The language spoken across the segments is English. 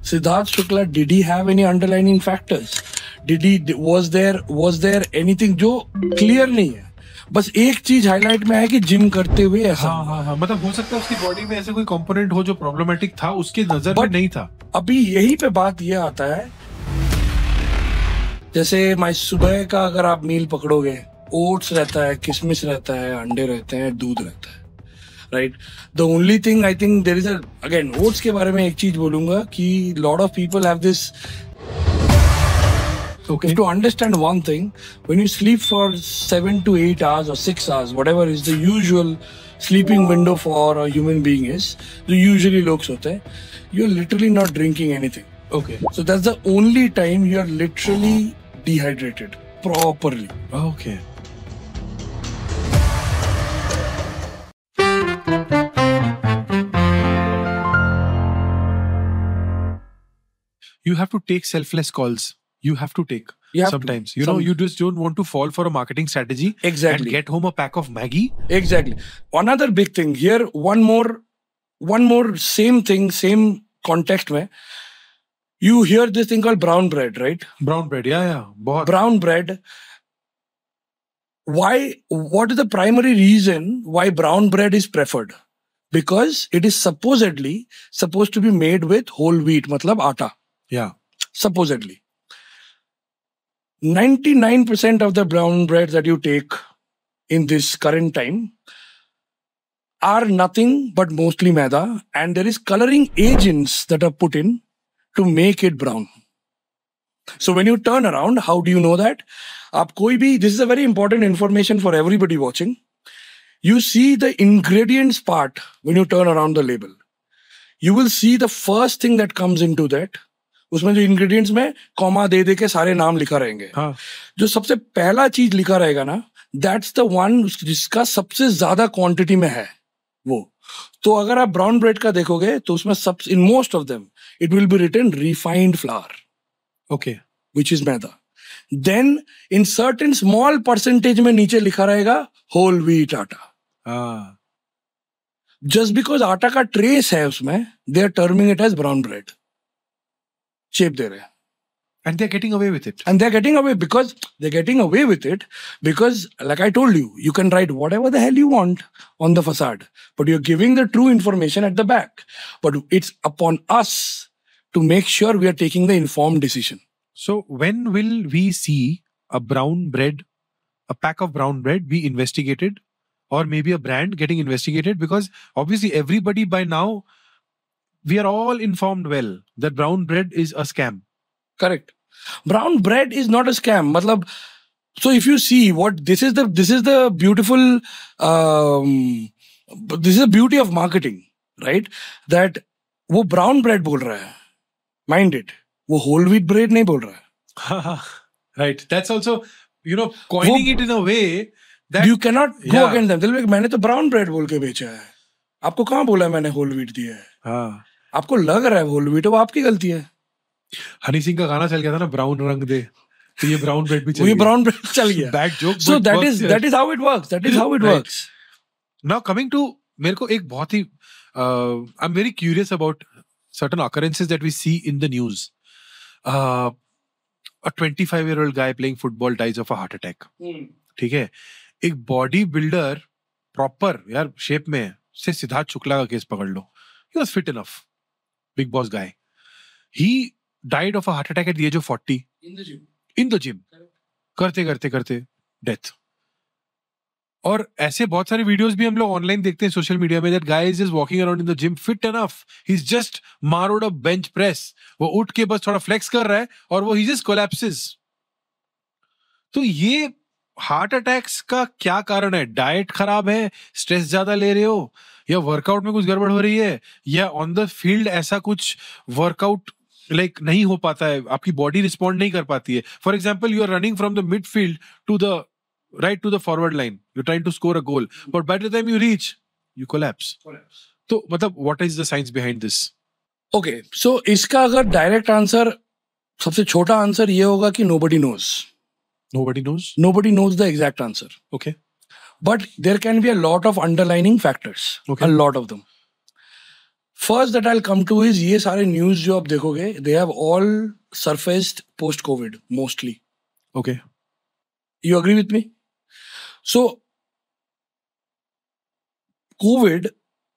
Siddharth Shukla, did he have any underlying factors? Was there anything जो clear नहीं है? बस एक चीज हाईलाइट में है कि जिम करते हुए ऐसा हाँ, मतलब हो सकता है उसकी बॉडी में ऐसे कोई कंपोनेंट हो जो प्रॉब्लमेटिक था, उसके नजर में नहीं था। अभी यही पे बात ये आता है, जैसे सुबह का अगर आप मील पकड़ोगे, ओट्स रहता है, किशमिश रहता है, अंडे रहते हैं, दूध रहता है, right? The only thing I think there is again oats के बारे में एक चीज बोलूंगा कि lot of people have this. Okay. To understand one thing, when you sleep for 7 to 8 hours or 6 hours, whatever is the usual sleeping window for a human being is, जो usually लोग सोते हैं, you're literally not drinking anything. Okay. So that's the only time you are literally dehydrated properly. Okay. You have to take selfless calls. You have to take sometimes. You know, you just don't want to fall for a marketing strategy. Exactly. And get home a pack of Maggie. Exactly. Another big thing here, one more same thing, same context में, you hear this thing called brown bread, right? Brown bread, yeah. बहुत. Brown bread. What is the primary reason why brown bread is preferred? Because it is supposed to be made with whole wheat, मतलब आटा. Yeah. Supposedly. 99% of the brown bread that you take in this current time are nothing but mostly maida, and there is coloring agents that are put in to make it brown. So when you turn around, how do you know that? This is a very important information for everybody watching. You see the ingredients part when you turn around the label. You will see the first thing that comes into that. उसमें जो ingredients में comma दे के सारे नाम लिखा रहेंगे. हाँ. जो सबसे पहला चीज लिखा रहेगा ना, दैट्स द वन जिसका सबसे ज्यादा क्वांटिटी में है वो. तो अगर आप ब्राउन ब्रेड का देखोगे तो उसमें in most of them it will be written refined flour. Okay. Which is maida. Then in certain small percentage में नीचे लिखा रहेगा whole wheat atta. Just because आटा का ट्रेस है उसमें, they are terming it as brown bread. Shape दे रहे हैं. And they're getting away with it. And they're getting away with it because, like I told you, you can write whatever the hell you want on the facade, but you're giving the true information at the back. But it's upon us to make sure we are taking the informed decision. So when will we see a pack of brown bread be investigated, or maybe a brand getting investigated? Because obviously everybody by now, we are all informed well that brown bread is a scam. Correct. Brown bread is not a scam. Matlab, so if you see what this is the beautiful, this is the beauty of marketing, right? That वो brown bread बोल रहा है. Mind it. वो whole wheat bread नहीं बोल रहा है. Right. That's also, coining it in a way that you cannot go against them. They'll be like, मैंने तो brown bread बोल के बेचा है. आपको कहाँ बोला मैंने whole wheat दिया है? हाँ. आपको लग रहा है whole wheat, वो आपकी गलती है. हनी सिंह का गाना चल गया था ना, ब्राउन रंग दे, तो ये ब्राउन ब्रेड भी चल गया. ये ब्राउन ब्रेड चल गया. Bad joke. So that is how it works. That is how it works. Now coming to, मेरे को एक बहुत ही I'm very curious about certain occurrences that we see in the news. A 25-year-old guy playing football dies of a heart attack. ठीक है. एक body builder proper यार shape में से सिद्धार्थ शुक्ला का केस पकड़ लो. He was fit enough. Big boss guy. He died of a heart attack at the age of 40. In the gym. करते death. और ऐसे बहुत सारे वीडियोस भी हम लोग ऑनलाइन देखते हैं सोशल मीडिया में, that guy is just walking around in the gym fit enough. He's just मारोड a bench press. वो उठ के बस थोड़ा फ्लेक्स कर रहा है और वो he just collapses. तो ये हार्ट अटैक्स का क्या कारण है? डाइट खराब है, स्ट्रेस ज्यादा ले रहे हो, या वर्कआउट में कुछ गड़बड़ हो रही है, या ऑन द फील्ड ऐसा कुछ वर्कआउट नहीं हो पाता है, आपकी बॉडी रिस्पॉन्ड नहीं कर पाती है. For example, you are running from the midfield to the right to the forward line, you trying to score a goal, but by the time you reach, you collapse. तो मतलब what is the science behind this? Okay, so इसका अगर direct answer, सबसे छोटा answer ये होगा कि nobody knows. Nobody knows the exact answer. Okay. But there can be a lot of underlying factors. Okay. A lot of them. First that I'll come to is ये सारे news जो आप देखोगे, they have all surfaced post-COVID mostly. Okay. You agree with me? So, COVID,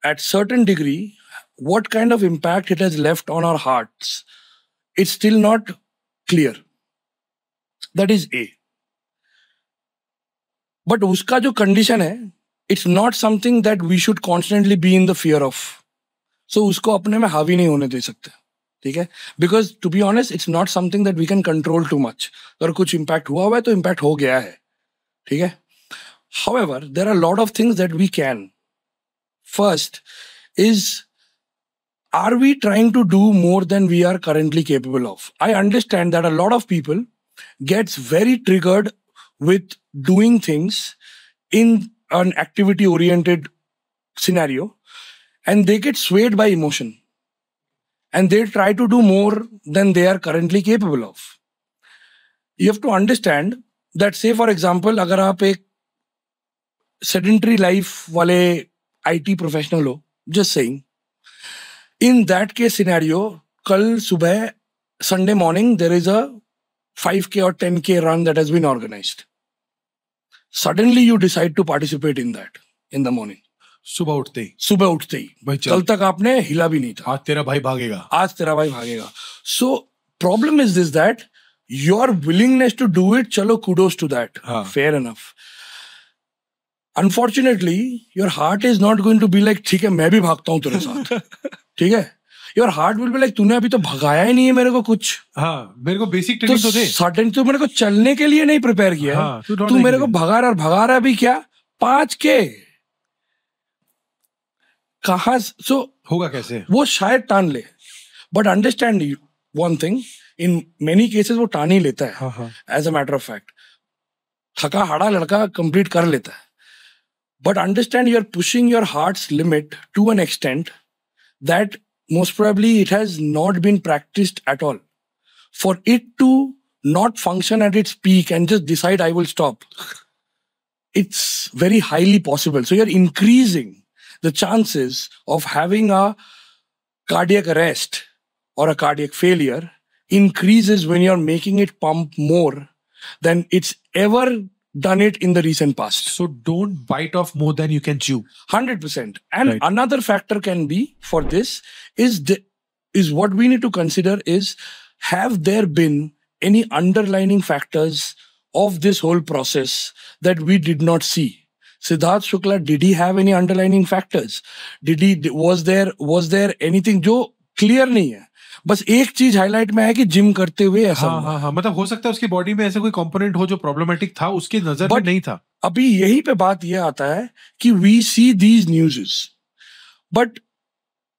at certain degree, what kind of impact it has left on our hearts, it's still not clear. That is A. But uska jo condition hai, it's not something that we should constantly be in the fear of. So usko apne mein havi nahi hone de sakte. ठीक है? Because to be honest, it's not something that we can control too much. अगर कुछ impact हुआ है तो impact हो गया है. ठीक है? However, there are a lot of things that we can. First is, are we trying to do more than we are currently capable of? I understand that a lot of people gets very triggered with doing things in an activity-oriented scenario, and they get swayed by emotion. And they try to do more than they are currently capable of. You have to understand that, say for example, अगर आप एक sedentary life वाले IT professional हो, just saying, in that case scenario, कल सुबह Sunday morning there is a 5K or 10K run that has been organized. Suddenly you decide to participate in that in the morning. सुबह उठते ही भाई कल तक आपने हिला भी नहीं था. आज तेरा भाई भागेगा. So problem is this, that your willingness to do it, chalo, kudos to that. Fair enough. Unfortunately, your heart is not going to be like, ठीक है मैं भी भागता हूँ तेरे साथ. ठीक है? Your heart will be like, तूने अभी तो भगाया ही नहीं है मेरे को कुछ. हाँ, मेरे को बेसिक ट्रेनिंग तो दे. सडन तो मेरे को चलने के लिए नहीं प्रिपेयर किया. तू मेरे को भगा रहा है अभी क्या 5K. कहाँ so होगा कैसे? वो शायद टान ले. But understand one thing, in many cases वो टान ही लेता है. As a matter of fact, थका हाड़ा लड़का complete कर लेता है. But understand, you're pushing your heart's limit to an extent that most probably it has not been practiced at all. For it to not function at its peak and just decide I will stop, it's very highly possible. So you're increasing the chances of having a cardiac arrest or a cardiac failure increases when you're making it pump more than it's ever done it in the recent past. So don't bite off more than you can chew. 100%. And right. Another factor can be for this is what we need to consider is, have there been any underlying factors of this whole process that we did not see? Siddharth Shukla, did he have any underlying factors? Was there anything जो clear नहीं है? बस एक चीज highlight में है कि gym करते हुए ऐसा हाँ, मतलब हो सकता है उसकी बॉडी में ऐसे कोई कंपोनेंट हो जो प्रॉब्लमेटिक था, उसकी नजर में नहीं था. अभी यही पे बात ये आता है कि we see these news, but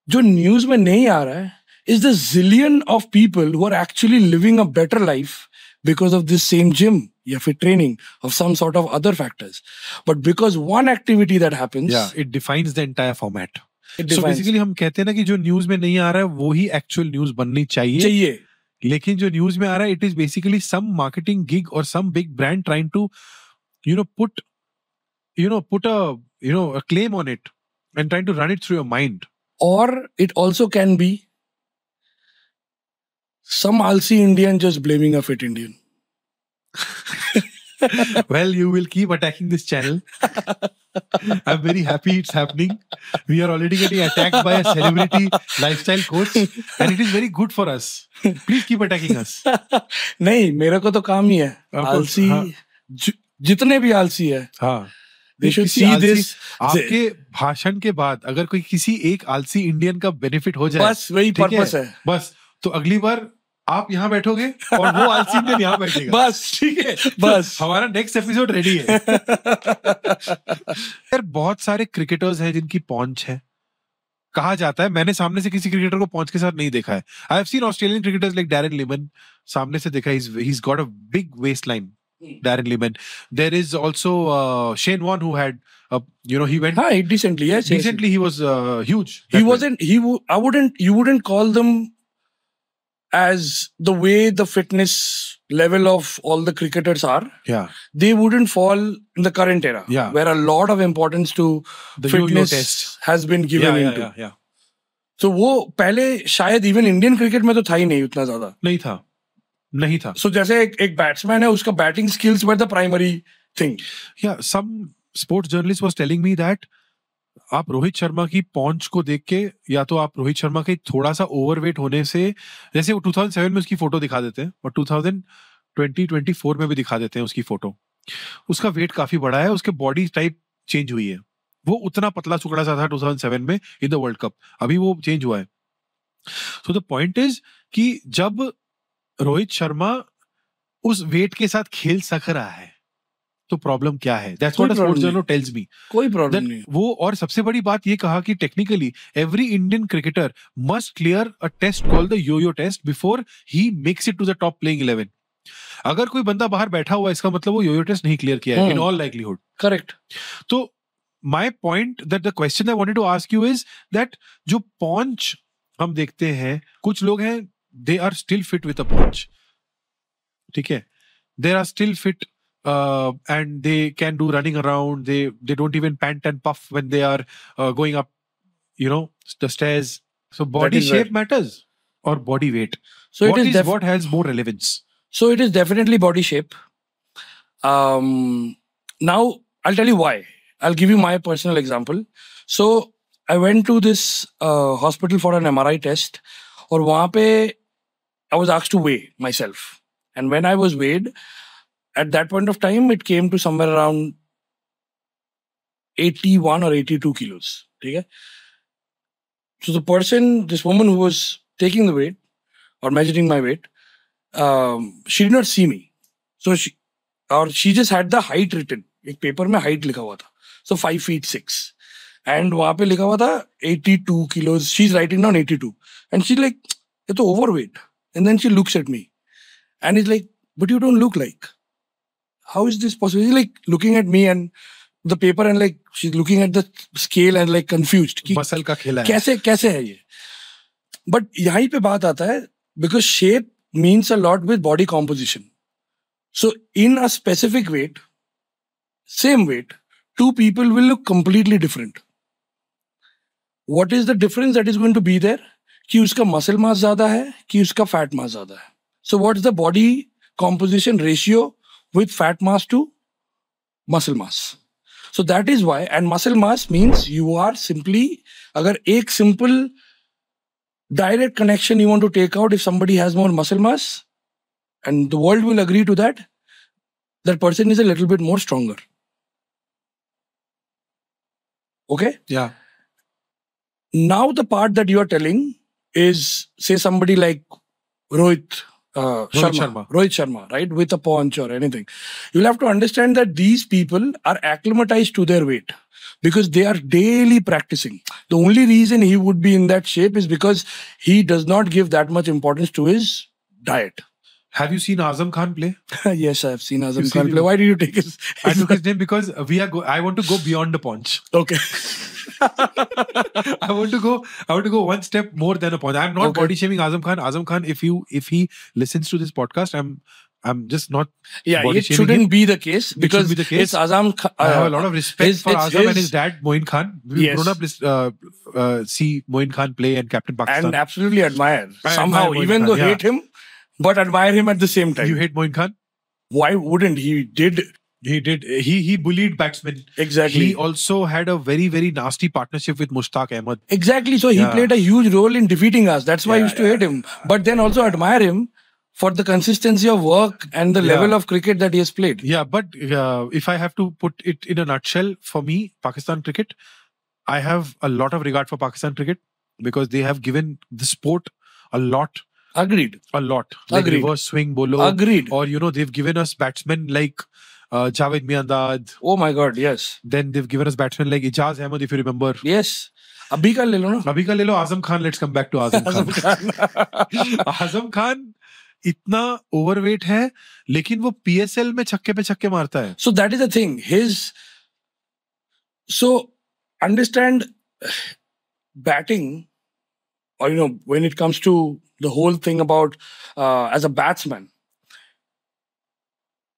जो न्यूज में नहीं आ रहा है is the zillion of people who are actually living a better life because of this same gym या फिर training of some sort of other factors. But because one activity that happens, it defines the entire format. So basically हम कहते हैं ना कि जो news में नहीं आ रहा है वो ही एक्चुअल न्यूज बननी चाहिए. लेकिन जो न्यूज में आ रहा है, it is basically some marketing gig or some big brand trying to put a claim on it and trying to run it through your mind. Or it also can be some alsi Indian just blaming a fit Indian. Well, you will keep attacking this channel. I'm very happy it's happening. We are already getting attacked by a celebrity lifestyle coach, and it is very good for us. Please keep attacking us. नहीं, मेरे को तो काम ही है. आलसी, जितने भी आलसी है. हाँ. They should see this. आपके भाषण के बाद अगर कोई किसी एक आलसी इंडियन का बेनिफिट हो जाए, बस वही पर्पस है. बस तो अगली बार आप यहाँ बैठोगे और वो आलसी इंडियन यहाँ बैठेगा. बस ठीक है, बस हमारा नेक्स्ट एपिसोड रेडी है. यार बहुत सारे क्रिकेटर्स हैं जिनकी पॉन्च है. कहा जाता है, मैंने सामने से किसी क्रिकेटर को पॉन्च के साथ नहीं देखा है. I have seen Australian cricketers like Darren Lehmann, सामने से देखा, he's got a big waistline. Darren Lehman. There is also Shane Warne who had, he went decently. Yes, decently. He was huge. He wasn't. You wouldn't call them as the way the fitness level of all the cricketers are. Yeah, they wouldn't fall in the current era. Yeah, where a lot of importance to the fitness has been given into. Yeah. So वो पहले शायद even Indian cricket में तो था ही नहीं उतना ज्यादा. नहीं था. So जैसे एक बैट्समैन है, उसका batting skills were the primary thing. Yeah, some sports journalist was telling me that आप रोहित शर्मा की पॉन्च को देख के, या तो आप रोहित शर्मा के थोड़ा सा ओवरवेट होने से, जैसे वो 2007 में उसकी फोटो दिखा देते हैं और 2024 में भी दिखा देते हैं उसकी फोटो, उसका वेट काफी बड़ा है, उसके बॉडी टाइप चेंज हुई है. वो उतना पतला सुकड़ा सा था 2007 में इन द वर्ल्ड कप, अभी वो चेंज हुआ है. सो द पॉइंट इज कि जब रोहित शर्मा उस वेट के साथ खेल सक रहा है तो प्रॉब्लम क्या है? That's what a sports journal tells me. कोई प्रॉब्लम नहीं. वो और सबसे बड़ी बात ये कहा कि technically every Indian cricketer must clear a test called the yo-yo test before he makes it to the top playing 11. अगर कोई बंदा बाहर बैठा हुआ है, इसका मतलब वो यो-यो टेस्ट नहीं क्लियर किया है इन ऑल लाइकलीहुड. करेक्ट. तो my point that the question I wanted to ask you is that जो पॉन्च हम देखते हैं, कुछ लोग हैं they are still fit with a paunch, ठीक है, they are still fit and they can do running around, they don't even pant and puff when they are going up, you know, the stairs. So body shape right. matters or body weight. So what it is what has more relevance? So it is definitely body shape. Now I'll tell you why. I'll give you my personal example. So I went to this hospital for an MRI test, और वहाँ पे I was asked to weigh myself, and when I was weighed, at that point of time, it came to somewhere around 81 or 82 kilos. Okay? So the person, this woman who was taking the weight or measuring my weight, she did not see me. So she just had the height written. एक paper में height लिखा हुआ था. So 5'6". And वहाँ पे लिखा हुआ था 82 kilos. She's writing down 82. And she's like, ये तो overweight. And then she looks at me. And he's like, but you don't look like. How is this possible? She's like looking at me and the paper and like she's looking at the scale and like confused. Muscle का खेला है. कैसे है ये? But यहीं पे बात आता है because shape means a lot with body composition. So in a specific weight, same weight, two people will look completely different. What is the difference that is going to be there? कि उसका muscle mass ज़्यादा है कि उसका fat mass ज़्यादा है. So what's the body composition ratio with fat mass to muscle mass? So that is why, and muscle mass means you are simply, अगर एक simple direct connection you want to take out, if somebody has more muscle mass, and the world will agree to that, that person is a little bit more stronger. Okay? Yeah. Now the part that you are telling is, say somebody like Rohit Sharma, right, with a paunch or anything. You'll have to understand that these people are acclimatized to their weight because they are daily practicing. The only reason he would be in that shape is because he does not give that much importance to his diet. Have you seen Azam Khan play? Yes, I have seen Azam Khan play. Why did you take his? I took his name because I want to go beyond the paunch. Okay. I want to go one step more than a paunch. I'm not body shaming Azam Khan. Azam Khan, if he listens to this podcast, I'm just not. Yeah, body it shaming shouldn't him. be the case because it's Azam Khan. I have a lot of respect for Azam and his dad Moin Khan. We've grown up see Moin Khan play and captain Pakistan. And absolutely admire. Somehow, even though hate him, but admire him at the same time. You hate Moin Khan? Why wouldn't he? He bullied batsmen. Exactly. He also had a very, very nasty partnership with Mushtaq Ahmed. Exactly. So he played a huge role in defeating us. That's why I used to hate him. But then also admire him for the consistency of work and the level of cricket that he has played. Yeah, but if I have to put it in a nutshell, for me, Pakistan cricket, I have a lot of regard for Pakistan cricket because they have given the sport a lot. Agreed. A lot. Like Agreed. Reverse swing bolo. Agreed. Or, they've given us batsmen like Javed Miandad. Oh my God, yes. Then they've given us batsmen like Ijaz Ahmed, if you remember. Yes. Abhi ka le lo na. Abhi ka le lo. Azam Khan, let's come back to Azam Khan. Azam Khan इतना overweight है, लेकिन वो PSL में छक्के पे छक्के मारता है. So that is the thing. So understand batting, or when it comes to the whole thing about as a batsman,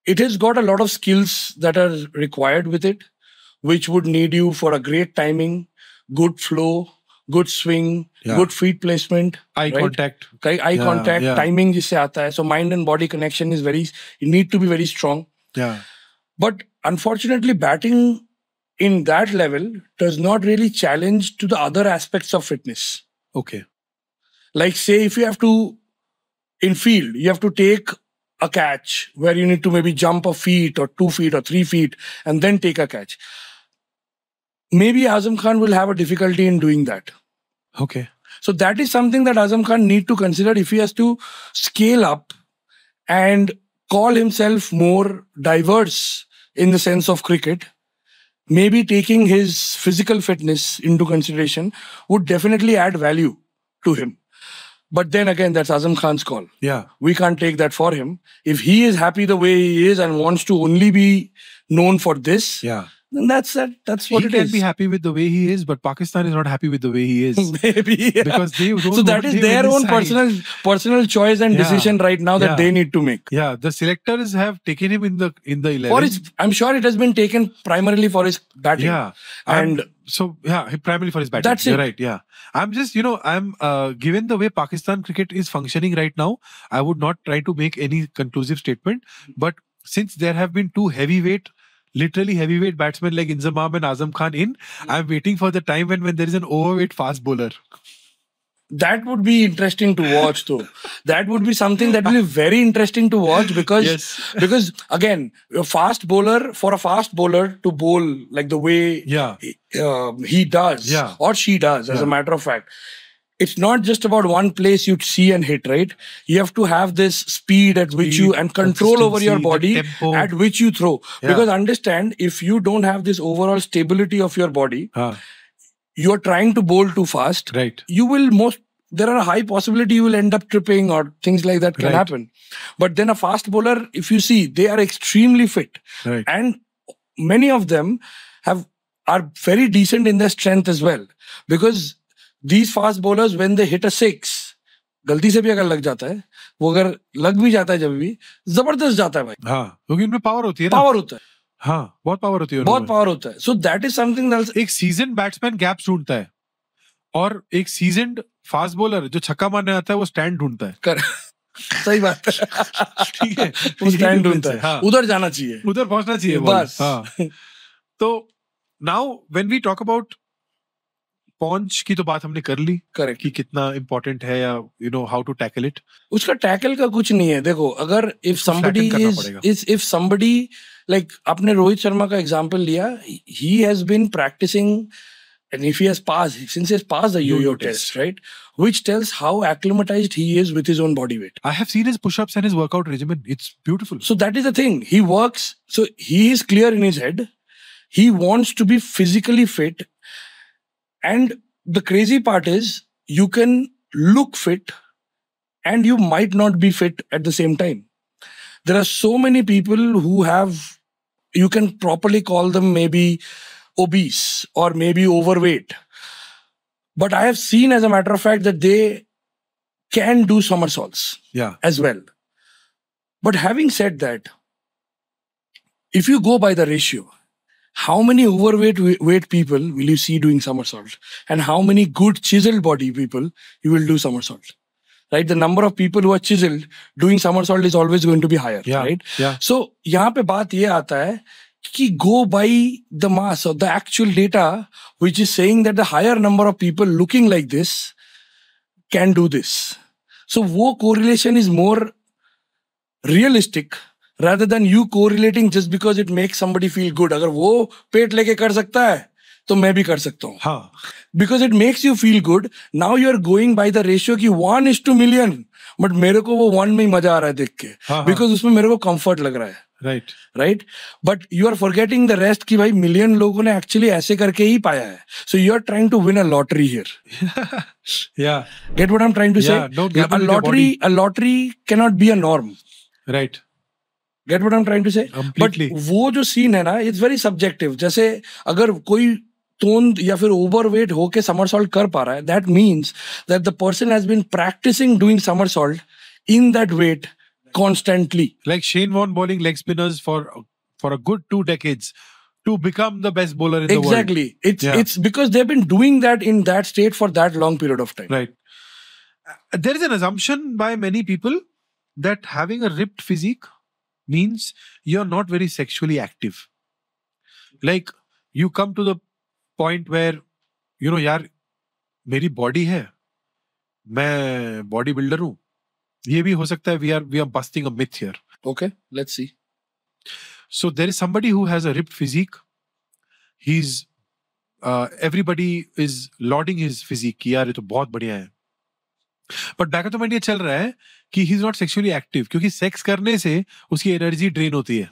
it has got a lot of skills that are required with it, which would need you for a great timing, good flow, good swing, Yeah. good feet placement, Eye right? contact. eye Yeah, contact, yeah. timing जिससे आता है. So mind and body connection is you need to be very strong. Yeah. But unfortunately, batting in that level does not really challenge to the other aspects of fitness. Okay. Like say if you have to, in field, you have to take a catch where you need to maybe jump a feet or 2 feet or 3 feet and then take a catch. Maybe Azam Khan will have a difficulty in doing that. Okay. So that is something that Azam Khan need to consider if he has to scale up and call himself more diverse in the sense of cricket. Maybe taking his physical fitness into consideration would definitely add value to him. But then again, that's Azam Khan's call. Yeah. We can't take that for him. If he is happy the way he is and wants to only be known for this, Yeah. then that's what He it can is. be happy with the way he is, but Pakistan is not happy with the way he is. Maybe. Yeah. Because they don't So that want is him their in own this side. personal choice and Yeah. decision right now that Yeah. they need to make. Yeah, the selectors have taken him in the 11. For his, I'm sure it has been taken primarily for his batting. Yeah. And so yeah, primarily for his batting. That's You're it. right. Yeah. I'm just, I'm given the way Pakistan cricket is functioning right now, I would not try to make any conclusive statement. But since there have been two literally heavyweight batsmen like Inzamam and Azam Khan I'm waiting for the time when there is an overweight fast bowler. that would be interesting to watch though. That would be something that will be very interesting to watch because Yes. because again, for a fast bowler to bowl like the way Yeah. he does Yeah. or she does, as Yeah. a matter of fact. It's not just about one place you see and hit, right? You have to have this speed at which you and control over your consistency, body the tempo. at which you throw. Yeah. Because understand, if you don't have this overall stability of your body, you're trying to bowl too fast. Right. There are a high possibility you will end up tripping or things like that can Right. happen. But then a fast bowler, if you see, they are extremely fit. Right. And many of them are very decent in their strength as well. Because these fast bowlers, when they hit a 6, गलती से भी अगर लग जाता है, वो अगर लग भी जाता है जब भी, जबरदस्त जाता है भाई. हाँ, क्योंकि उनमें पावर होती है ना. पावर होता है. हाँ, बहुत पावर होती है. बहुत पावर होता है. So that is something that एक सीजन बैट्समैन गैप ढूंढता है और एक सीजन फास्ट बॉलर जो छक्का मारने आता है वो स्टैंड ढूंढता है. सही बात है. ठीक है, वो स्टैंड ढूंढता है. हाँ. उधर जाना चाहिए. उधर पहुंचना चाहिए बस. हाँ. तो now when we talk about paunch की तो बात हमने कर ली. करेक्ट. कि कितना इंपॉर्टेंट है या हाउ टू टैकल इट. उसका टैकल का कुछ नहीं है. देखो, अगर इफ somebody like आपने रोहित शर्मा का एग्जांपल लिया, he has been practicing and if he has passed the yo-yo test, right, which tells how acclimatized he is with his own body weight. I have seen his push-ups and his workout regimen. It's beautiful. So that is the thing. He works. So he is clear in his head. He wants to be physically fit. And the crazy part is you can look fit and you might not be fit at the same time. There are so many people who you can properly call them maybe obese or maybe overweight. But I have seen, as a matter of fact, that they can do somersaults as well. But having said that, if you go by the ratio, how many overweight people will you see doing somersault? And how many good chiseled body people you will do somersault? Right? The number of people who are chiseled doing somersault is always going to be higher. Right? Yeah. So, यहाँ पे बात ये आता है कि go by the mass or the actual data, which is saying that the higher number of people looking like this can do this. So, वो correlation is more realistic rather than you correlating just because it makes somebody feel good. अगर वो पेट लेके कर सकता है तो मैं भी कर सकता हूँ. हाँ. Because it makes you feel good. Now you are going by the ratio कि 1:1,000,000. But मेरे को वो 1 में ही मजा आ रहा है देख के. Because उसमें मेरे को comfort लग रहा है. Right? But you are forgetting the rest कि भाई million लोगों ने actually ऐसे करके ही पाया है. So you are trying to win a lottery here. Yeah. Get what I'm trying to say? Don't gamble with your body. A lottery cannot be a norm. Right. Get what I'm trying to say? Completely. But वो जो scene है ना, it's very subjective. जैसे अगर कोई तोंद या फिर overweight होके somersault कर पा रहा है, that means that the person has been practicing doing somersault in that weight constantly. Like Shane Warne bowling leg spinners for a good 2 decades. to become the best bowler in the world. Exactly. It's because they've been doing that in that state for that long period of time. Right. There is an assumption by many people that having a ripped physique means you're not very sexually active. Like you come to the point where, यार मेरी body है, मैं body builder हूँ. ये भी हो सकता है. We are busting a myth here. Okay, let's see. So there is somebody who has a ripped physique. He's everybody is lauding his physique. कि यार ये तो बहुत बढ़िया है. But back of the mind ये चल रहा है कि he's not sexually active क्योंकि sex करने से उसकी energy drain होती है.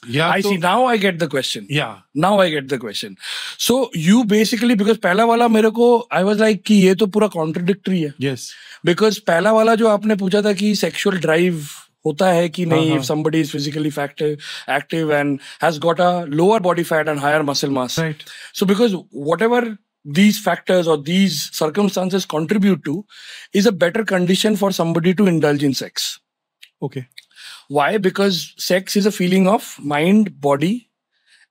I see. Now I get the question. Yeah. Now I get the question. So you basically, because पहला वाला मेरे को I was like कि ये तो पूरा contradictory है. Yes. Because पहला वाला जो आपने पूछा था कि sexual drive होता है कि नहीं, if somebody is physically active and has got a lower body fat and higher muscle mass. Right. So because whatever these factors or these circumstances contribute to is a better condition for somebody to indulge in sex. Okay. Why? Because sex is a feeling of mind, body,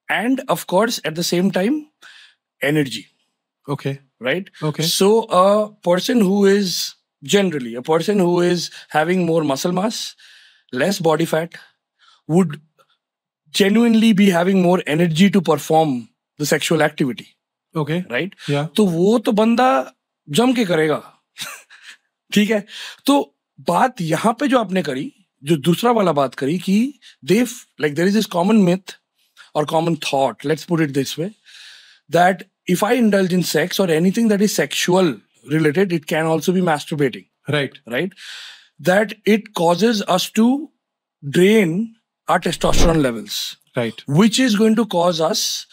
and of course, at the same time, energy. Okay. Right? Okay. So a person who is having more muscle mass, less body fat, would genuinely be having more energy to perform the sexual activity. Okay. Right? Yeah. तो वो तो बंदा जम के करेगा. ठीक है. तो बात यहाँ पे जो आपने करी, जो दूसरा वाला बात करी कि there is this common myth or common thought, let's put it this way, that if I indulge in sex or anything that is sexual related, it can also be masturbating. Right. Right? That it causes us to drain our testosterone levels. Right. Which is going to cause us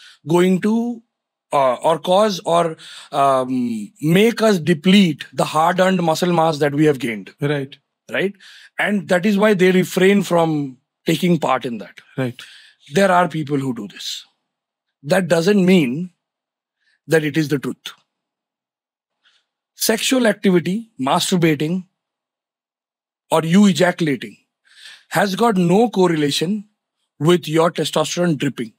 make us deplete the hard-earned muscle mass that we have gained. Right. Right? And that is why they refrain from taking part in that. Right. There are people who do this. That doesn't mean that it is the truth. Sexual activity, masturbating, or you ejaculating has got no correlation with your testosterone dripping.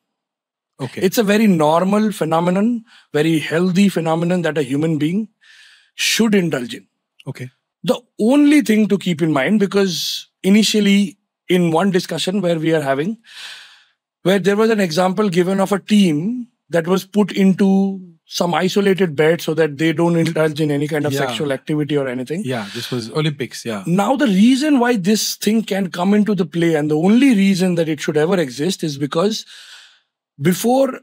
Okay. It's a very normal phenomenon, very healthy phenomenon that a human being should indulge in. Okay. The only thing to keep in mind, because initially in one discussion where we are having, where there was an example given of a team that was put into some isolated bed so that they don't indulge in any kind of sexual activity or anything. Yeah, this was Olympics, yeah. Now the reason why this thing can come into the play, and the only reason that it should ever exist, is because before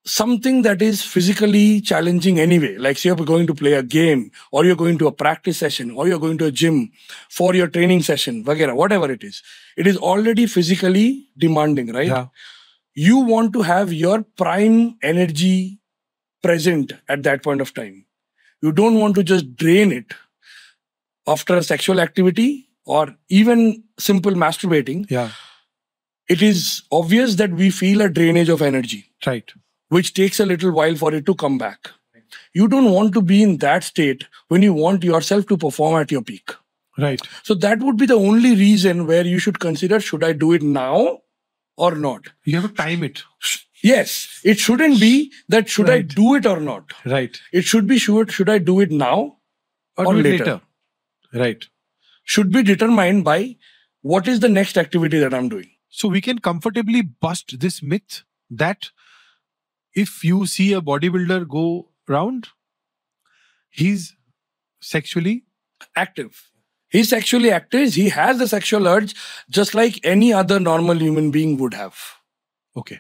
something that is physically challenging anyway, like say you're going to play a game, or you're going to a practice session, or you're going to a gym for your training session, whatever it is already physically demanding, right? Yeah. You want to have your prime energy present at that point of time. You don't want to just drain it after a sexual activity or even simple masturbating. Yeah. It is obvious that we feel a drainage of energy. Right. Which takes a little while for it to come back. You don't want to be in that state when you want yourself to perform at your peak. Right. So that would be the only reason where you should consider, should I do it now or not? You have to time it. Yes. It shouldn't be that should I do it or not. Right. It should be should I do it now or later. Right. Should be determined by what is the next activity that I'm doing. So we can comfortably bust this myth that if you see a bodybuilder go round, he's sexually active. He's sexually active. He has the sexual urge just like any other normal human being would have. Okay.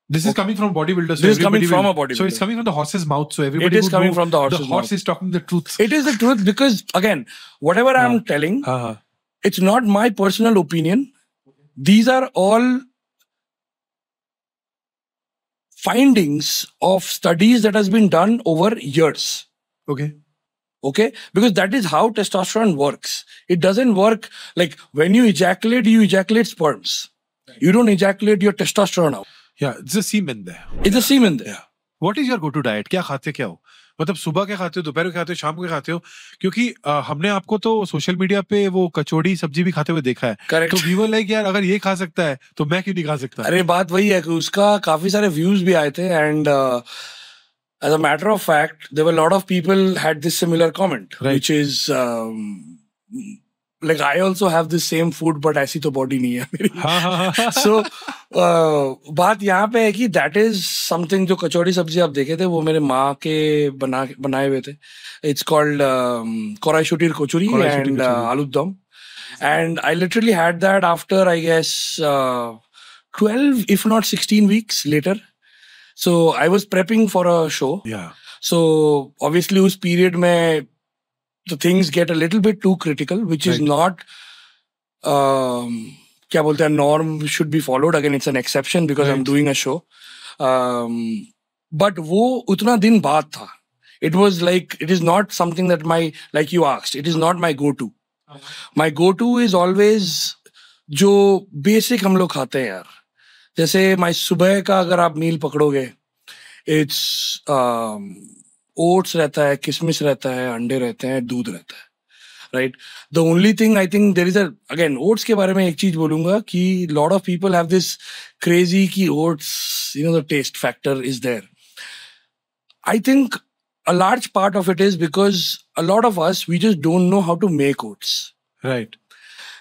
This is coming from bodybuilders. So this is coming from a bodybuilder. So it's coming from the horse's mouth. So everybody it is coming from the horse's mouth. The horse is talking the truth. It is the truth because, again, whatever I'm telling, it's not my personal opinion. These are all findings of studies that has been done over years. Okay. Okay? Because that is how testosterone works. It doesn't work like when you ejaculate sperms. You don't ejaculate your testosterone out. Yeah, it's a semen there. It's a semen there. Yeah. What is your go-to diet? क्या खाते क्या हो? मतलब सुबह के खाते हो, दोपहर के खाते हो, शाम के खाते हो? क्योंकि हमने आपको तो सोशल मीडिया पे वो कचौड़ी सब्जी भी खाते हुए देखा है। Correct. तो वी वर लाइक यार अगर ये खा सकता है तो मैं क्यों नहीं खा सकता? अरे बात वही है कि उसका काफी सारे व्यूज भी आए थे and as a matter of fact there were a lot of people had this similar comment, Right. which is like I also have this same food but ऐसी तो body नहीं है मेरी. हाँ हाँ हाँ. So बात यहाँ पे है कि that is something जो कचौड़ी सब्जी आप देखे थे वो मेरे माँ के बनाए हुए थे. It's called korai shutir kochuri and aloo dum. And I literally had that after, I guess, 12, if not 16 weeks later. So I was prepping for a show. Yeah. So obviously, उस period में the things get a little bit too critical, which is not, क्या बोलते हैं, norm should be followed. Again, it's an exception because I'm doing a show. But वो उतना दिन बाद था. It was like, it is not something that like you asked, it is not my go-to. My go-to is always जो basic हम लोग खाते हैं यार. जैसे my सुबह का अगर आप मील पकड़ोगे, it's oats रहता है, किशमिश रहता है, अंडे रहते हैं, दूध रहता है. Right? The only thing I think there is again, oats के बारे में एक चीज बोलूंगा कि lot of people have this crazy कि oats, the taste factor is there. I think a large part of it is because a lot of us, we just don't know how to make oats. Right.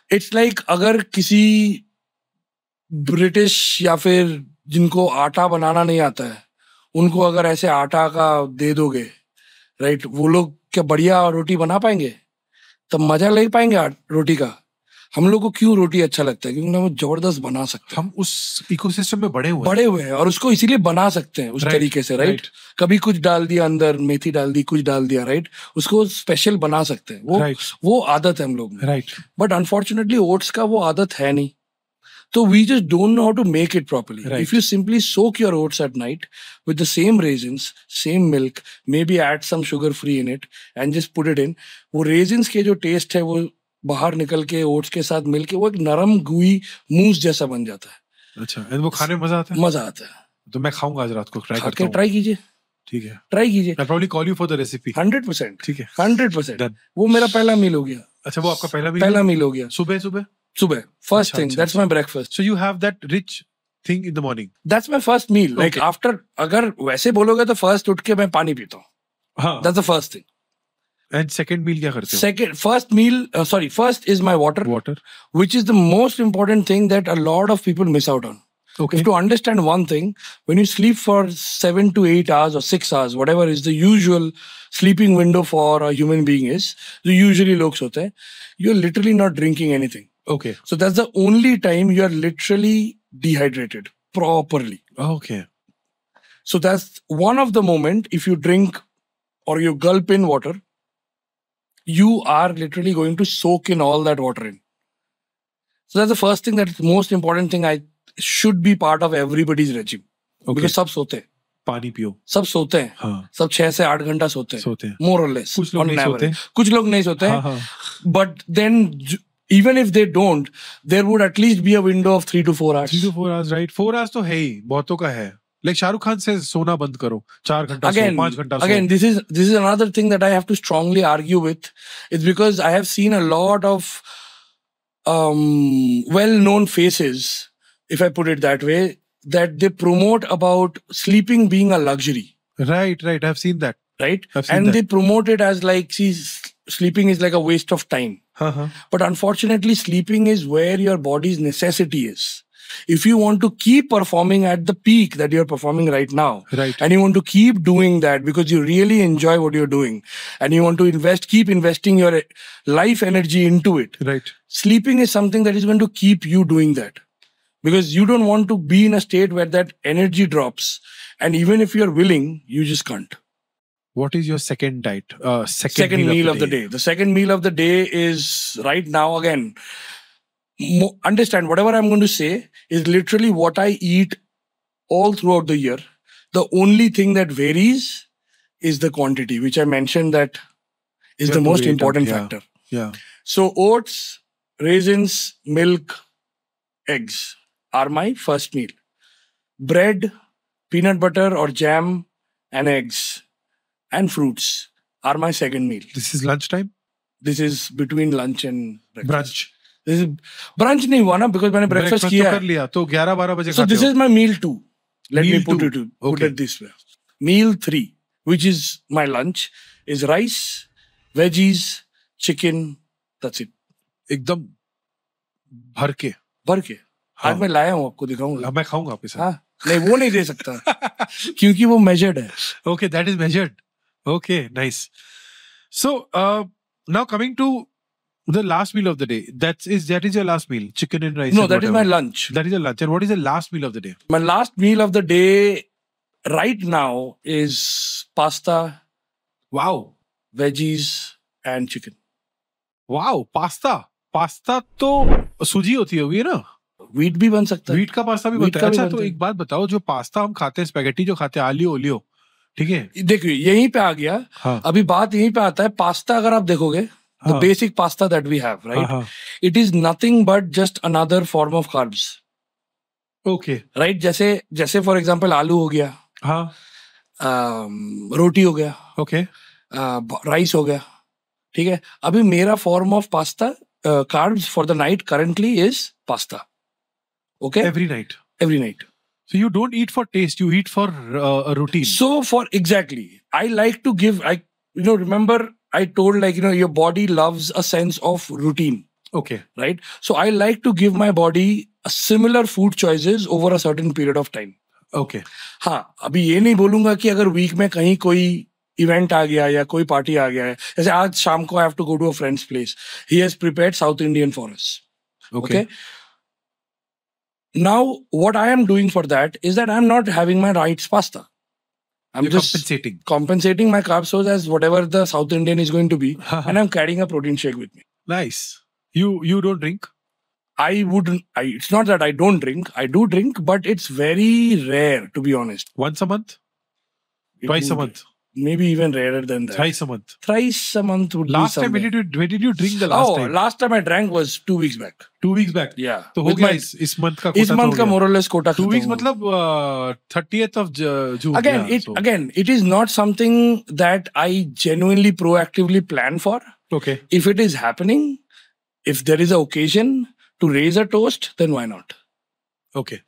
It's like अगर किसी British या फिर जिनको आटा बनाना नहीं आता है, उनको अगर ऐसे आटा का दे दोगे, राइट, वो लोग क्या बढ़िया रोटी बना पाएंगे? तब मजा ले पाएंगे रोटी का? हम लोग को क्यों रोटी अच्छा लगता है? क्योंकि हम जबरदस्त बना सकते हैं. हम उस इकोसिस्टम में बड़े हुए हैं और उसको इसीलिए बना सकते हैं उस तरीके से, राइट. कभी कुछ डाल दिया अंदर, मेथी डाल दी, कुछ डाल दिया, राइट, उसको स्पेशल बना सकते हैं. वो आदत है हम लोग में, राइट. बट अनफॉर्चुनेटली ओट्स का वो आदत है नहीं. So we just don't know how to make it properly. Right. If you simply soak your oats at night with the same raisins, same milk, maybe add some sugar free in it and just put it in, वो raisins के जो taste है वो बाहर निकल के oats के साथ मिलके वो एक नरम गुई मूस जैसा बन जाता है. अच्छा, वो खाने में मजा आता है? मजा आता है. तो मैं खाऊंगा आज रात को, ट्राई करता हूँ. ट्राई कीजिए. ठीक है, ट्राई कीजिए. I'll probably call you for the recipe. 100%. ठीक है, 100%. वो मेरा पहला मील हो गया. अच्छा, वो आपका पहला मील हो गया. सुबह first thing, that's my breakfast. So you have that rich thing in the morning. That's my first meal. Like after, अगर वैसे बोलोगे तो first उठ के मैं पानी पीता हूँ. हाँ. That's the first thing. And second meal क्या करते हो? First is my water. Which is the most important thing that a lot of people miss out on. Okay. If to understand one thing, when you sleep for 7 to 8 hours or 6 hours, whatever is the usual sleeping window for a human being is, जो usually लोग सोते हैं, you're literally not drinking anything. Okay. So that's the only time you are literally dehydrated properly. Okay. So that's one of the moment, if you drink or you gulp in water, you are literally going to soak in all that water in. So that's the first thing, that's the most important thing I should be part of everybody's regime. Okay. Because सब सोते हैं. पानी पियो. सब सोते हैं. हाँ. सब 6 से 8 घंटा सोते हैं. More or less. कुछ लोग नहीं सोते. कुछ लोग नहीं सोते हैं. हाँ. But then even if they don't, there would at least be a window of 3 to 4 hours. 3 to 4 hours, right? 4 hours तो है ही, बहुतों का है. Like शाहरुख खान से सोना बंद करो. 4 घंटा सो, 5 घंटा सो. Again, this is another thing that I have to strongly argue with. It's because I have seen a lot of well-known faces, if I put it that way, that they promote about sleeping being a luxury. Right. I've seen that. Right? And they promote it as like, sleeping is like a waste of time. Uh-huh. But unfortunately, sleeping is where your body's necessity is. If you want to keep performing at the peak that you're performing right now, right, and you want to keep doing that because you really enjoy what you're doing, and you want to keep investing your life energy into it, right, sleeping is something that is going to keep you doing that. Because you don't want to be in a state where that energy drops. And even if you're willing, you just can't. What is your second diet? Second meal of the day. The second meal of the day is right now, again, understand whatever I'm going to say is literally what I eat all throughout the year. The only thing that varies is the quantity, which I mentioned that is the most important factor. Yeah. So oats, raisins, milk, eggs are my first meal. Bread, peanut butter or jam and eggs. and fruits are my second meal. This is lunchtime? This is between lunch and breakfast. Brunch. This is brunch नहीं हुआ ना because मैंने breakfast किया तो कर लिया तो 11-12 बजे So this is my meal 2. Let Meal me put two. put it this way. Meal 3, which is my lunch, is rice, veggies, chicken. That's it. एकदम भर के. भर के. आज मैं लाया हूँ आपको दिखाऊंगा. मैं खाऊंगा आपके साथ. हाँ नहीं वो नहीं दे सकता क्योंकि वो measured है. Okay, that is measured. Okay, nice. So now coming to the last meal of the day. That is your last meal. Chicken and rice. No, and that is whatever. my lunch. That is your lunch. And what is the last meal of the day? My last meal of the day right now is pasta, Wow. veggies, and chicken. Wow. Pasta. Pasta तो सूजी होती होगी ना. Wheat भी बन सकता है. Wheat का पास्ता भी Wheat बनता का है. भी अच्छा बनता तो है. एक बात बताओ जो पास्ता हम खाते हैं स्पैगेटी जो खाते हैं आलियो ओलियो ठीक है. देखिए यहीं पे आ गया. हाँ. अभी बात यहीं पे आता है. पास्ता अगर आप देखोगे the हाँ. basic pasta that we have, right? हाँ. It is nothing but just another form of carbs, Okay. right? जैसे for example आलू हो गया, हाँ. रोटी हो गया, Okay. राइस हो गया, ठीक है. अभी मेरा form of pasta carbs for the night currently is pasta. Okay, Every night. every night. So you don't eat for taste, you eat for a routine. So for exactly, I like to give. Remember I told your body loves a sense of routine. Okay. Right? So I like to give my body a similar food choices over a certain period of time. Okay. हाँ, अभी ये नहीं बोलूंगा कि अगर week में कहीं कोई इवेंट आ गया या कोई पार्टी आ गया है. जैसे आज शाम को I have to go to a friend's place. He has prepared South Indian for us. Okay. Now, what I am doing for that is that I'm not having my rice pasta. I'm You're just compensating my carb source as whatever the South Indian is going to be. And I'm carrying a protein shake with me. Nice. You don't drink? It's not that I don't drink. I do drink, but it's very rare, to be honest. Once a month? Twice a month? Maybe even rarer than that. Thrice a month? Thrice a month would last be time, when did you drink the last time? Last time I drank was 2 weeks back. 2 weeks back? Yeah. तो हो गया इस month का इस month का more or less quota 2 weeks मतलब 30th of June. Again, it is not something that I genuinely proactively plan for. Okay. If it is happening, if there is an occasion to raise a toast, then why not? Okay.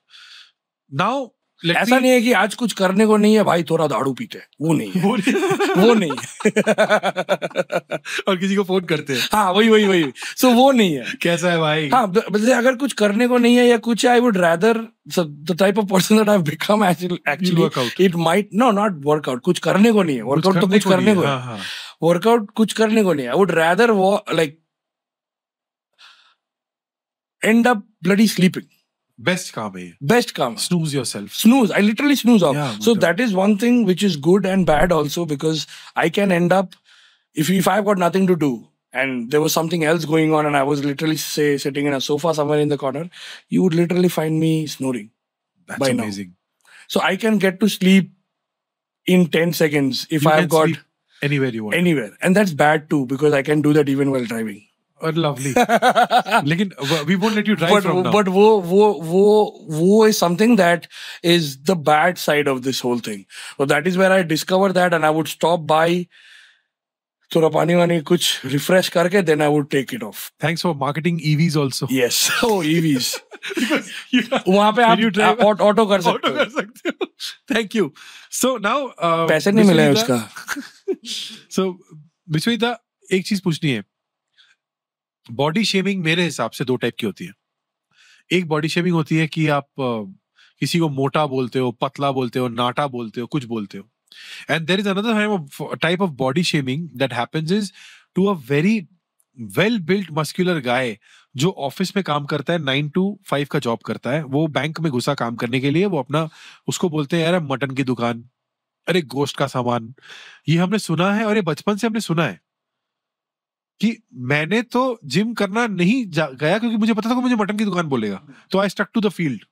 Now, ऐसा नहीं है कि आज कुछ करने को नहीं है भाई थोड़ा दारू पीते हैं. वो नहीं है. वो नहीं है. और किसी को फोन करते हैं. हाँ वही. So वो नहीं है. कैसा है भाई? हाँ अगर कुछ करने को नहीं है या कुछ I would rather the type of person that I've become actually it might not work out. कुछ करने को नहीं है. Workout तो कुछ करने को है. Workout कुछ करने को नहीं है. I would rather end up bloody sleeping. Best काम है. Best काम. Snooze yourself. Snooze. I literally snooze off. Yeah, so that is one thing which is good and bad also because I can end up if I've got nothing to do and there was something else going on and I was literally sitting in a sofa somewhere in the corner, you would literally find me snoring. That's amazing. Now. So I can get to sleep in 10 seconds if I've got anywhere you want. Anywhere. And that's bad too because I can do that even while driving. Oh, lovely. Lekin, we won't let you drive from now. But wo is something that is the bad side of this whole thing. So that is where I discovered that and I would stop by थोड़ा पानी वानी कुछ refresh करके then I would take it off. Thanks for marketing EVs also. Yes. Oh, EVs. वहाँ पे आप auto कर सकते हो. Thank you. So now पैसे नहीं मिले उसका. So बिस्मिता एक चीज पूछनी है. बॉडी शेमिंग मेरे हिसाब से 2 टाइप की होती है. एक बॉडी शेमिंग होती है कि आप किसी को मोटा बोलते हो, पतला बोलते हो, नाटा बोलते हो, कुछ बोलते हो. And there is another type of body shaming that happens is to a very well-built muscular guy जो ऑफिस में काम करता है 9 to 5 का जॉब करता है. वो बैंक में घुसा काम करने के लिए वो अपना उसको बोलते हैं यार मटन की दुकान, अरे गोश्त का सामान. ये हमने सुना है और ये बचपन से हमने सुना है कि मैंने तो जिम करना नहीं गया क्योंकि मुझे पता था कि मुझे मटन की दुकान बोलेगा. तो I stuck to the field.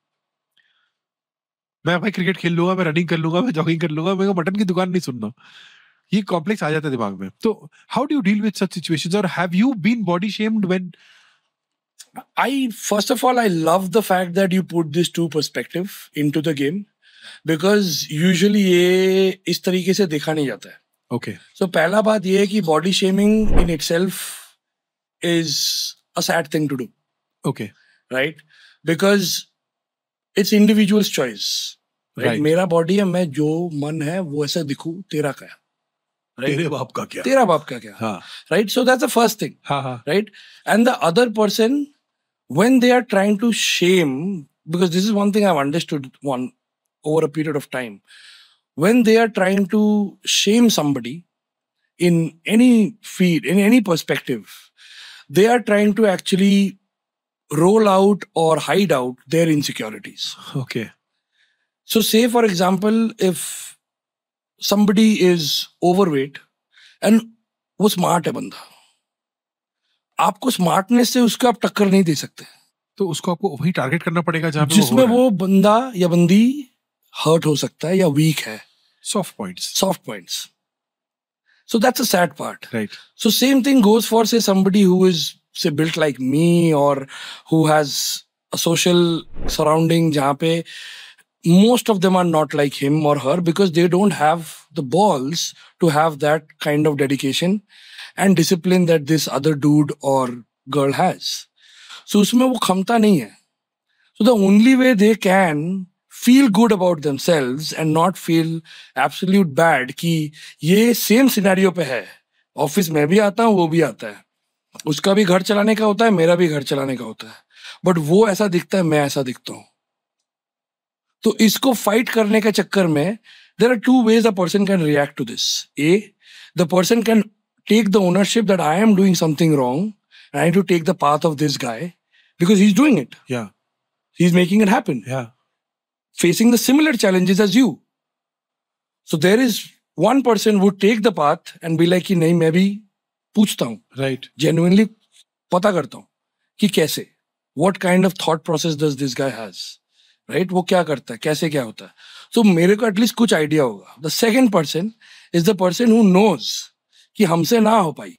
मैं भाई क्रिकेट खेल लूंगा, मैं रनिंग कर लूंगा, मैं जॉगिंग कर लूंगा, मेरे को मटन की दुकान नहीं सुनना. ये कॉम्प्लेक्स आ जाता है दिमाग में. तो how do you deal with such situations और have you been body shamed when? First of all, I love the fact that you put this two perspective into the game because usually ये इस तरीके से देखा नहीं जाता है. Okay. So पहला बात ये है कि body shaming in itself is a sad thing to do, Okay. right? Because it's individual's choice. Right? मेरा body है, मैं जो मन है वो ऐसा दिखूं, तेरा क्या? Right? तेरे बाप का क्या? तेरा बाप का क्या? हाँ. Right? So that's the first thing. हाँ. Right? And the other person, when they are trying to shame, because this is one thing I've understood over a period of time, when they are trying to shame somebody in any field, in any perspective, they are trying to actually roll out or hide out their insecurities. Okay. So say for example, if somebody is overweight and वो smart है बंदा, आपको smartness से उसको आप टक्कर नहीं दे सकते, तो उसको आपको वही टारगेट करना पड़ेगा जहां पे जिसमें वो बंदा या बंदी हर्ट हो सकता है या वीक है. soft points. So that's a sad part. Right. So same thing goes for say somebody who is say built like me or who has a social surrounding jahan pe most of them are not like him or her because they don't have the balls to have that kind of dedication and discipline that this other dude or girl has. So usme wo khamta nahi hai. So the only way they can feel good about themselves and not feel absolute bad कि ये same scenario पे है, office में भी आता हूँ वो भी आता है, उसका भी घर चलाने का होता है मेरा भी घर चलाने का होता है, बट वो ऐसा दिखता है मैं ऐसा दिखता हूँ. तो इसको फाइट करने के चक्कर में there are two ways a person can react to this. The person can take the ownership that I am doing something wrong and I need to take the path of this guy because he's doing it. Yeah. He's making it happen. Yeah. Facing the similar challenges as you. So there is one person would take the path and be like कि नहीं मैं भी पूछता हूँ. Right. Genuinely पता करता हूँ कि कैसे. What kind of thought process does this guy has? Right? वो क्या करता है? कैसे क्या होता है? So मेरे को at least कुछ idea होगा. The second person is the person who knows कि हमसे ना हो पाई.